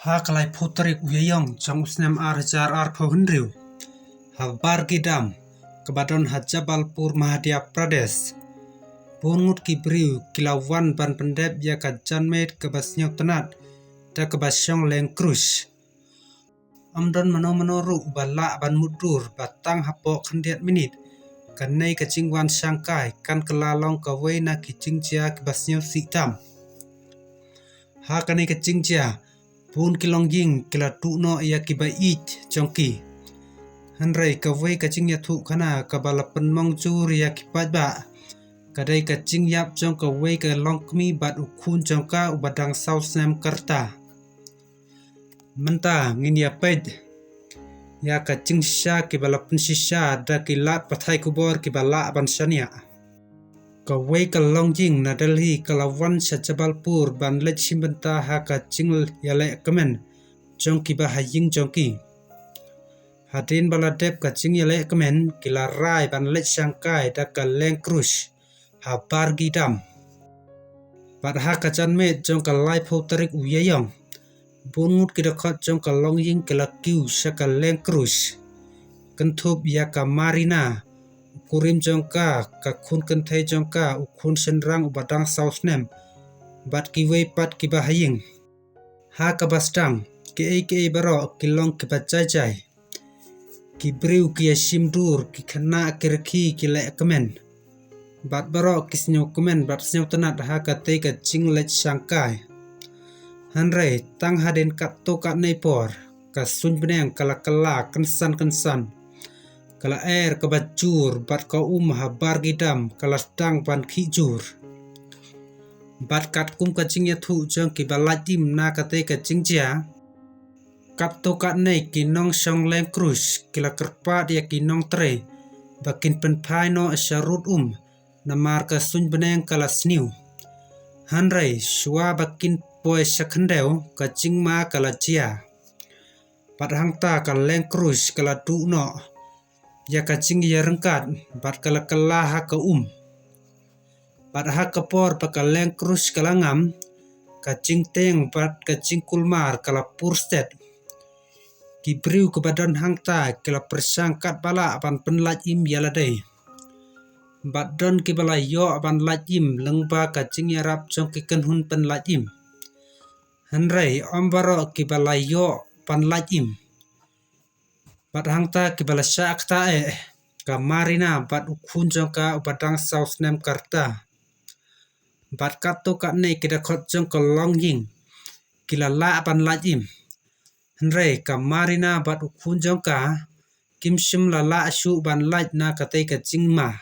Hakalai putrik uyayong jong usnem arjar arpohundriu. Habargidam kebadon Hajabalpur Madhya Pradesh. Bungut kibriu kilawan ban pendep ya kajanmet kebasnyok tenat da kebasyong lengkrus. Amdon mano bala ban mudur batang hapok hendiat minit. Kanai kecingwan sangkai kan kelalong kawai na kicingja kebasnyok sitam. Hakanai kecingja pun kilong ying kila tukno ia kiba ich jongki. Hanrai kawai kacing ya thuk kana kabala penmong jur ya kipat ba. Kadai kacing yap jong kawai ke longkmi bat ukun jongka ubadang sausnem kerta. Menta ngin ya ped. Ya kacing sha kibala pensisha da kilat pathai kubor kibala bansania. Kawai ke longjing na Delhi kalawan Hajabalpur ban lech simbenta ha kacing yale kemen jong kiba haying jongki. Hadin baladep kacing yale kemen kila rai ban lech sangkai da ka lengkrus Habargidam. Bat ha kacan met jong ka lai tarik uyayong. Bungut kidakot jong ka longjing kila kiu sha ka lengkrus. Kentup ya ka marina. Kurim jongka kakun kentai jongka ukun senrang ubadang sausnem bat kiwei pat kiba haying. Ha kabastang kei baro kilong kibajajai. Kibriu kia simdur kikana kirki kile kemen. Bat baro kisnyo kemen bat snyo tenat ha katei kacing lech sangkai. Hanrei tang haden kat to kat nepor kasun beneng kala kensan. Kala air kebajur bat ka Habargidam kala stang ban kijur. Bat kat kum kacing ya thu jong kibalatim na kate kacing jia. Kat to kat nei kinong song lengkrus kila kerpat ya kinong tre. Bakin penpai no syarut namar kasun beneng kala sniu. Hanrei shua bakin poe sakhendeu kacing ma kala jia. Bat hangta kala lengkrus kala dukno. Ya kacing ya rengkat bat kala ha ka bat ha kapor pa lengkrus kala ngam kacing teng bat kacing kulmar kala purstet. Kibriu ke badan hangta kala persangkat bala ban penlaj im yaladai. Bat don kibala yo ban lajim lengba kacing ya rap jong kikenhun penlaj im. Hanrei ombaro kibala yo ban lajim. Bat hangta kibala syak tae ka marina bat ukun jongka ubadang sausnem karta. Bat kato kat nei kidakot jong ka longjing kila la ban lajim. Hanrei ka marina bat ukun jongka kimsim la syu ban laj na katei kacing ma.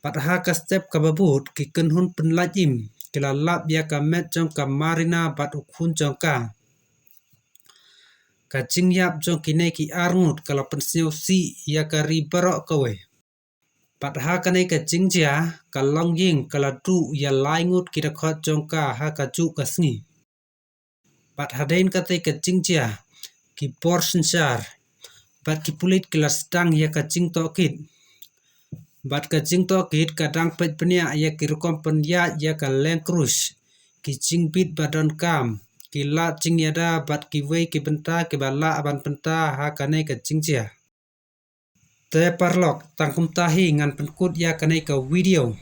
Bat ha ka step ka babut kikenhun penlajim kila lap ya ka met jong ka marina bat ukun jongka. Kacing yap jong kinai ki arngut kala penseu si ya kari barok kawe. Pat ha kanai kacing jia kalong ying kala du ya laingut kidakot jong ka ha kaju kasngi. Pat hadain katai kacing jia ki por sensar. Bat ki pulit kila stang ya kacing tokit. Bat kacing tokit kadang pet penia ya kirukom penya ya ka lengkrus. Kicing bit badan kam. Kila cing yada bat kiwei kibenta kibala aban penta ha kanai kacing jia. Te parlok tangkum tahi ngan penkut ya kanai ka video.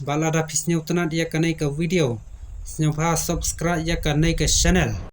Bala da pisnyau tenat ya kanai ka video. Senyum ha subscribe ya kanai ka channel.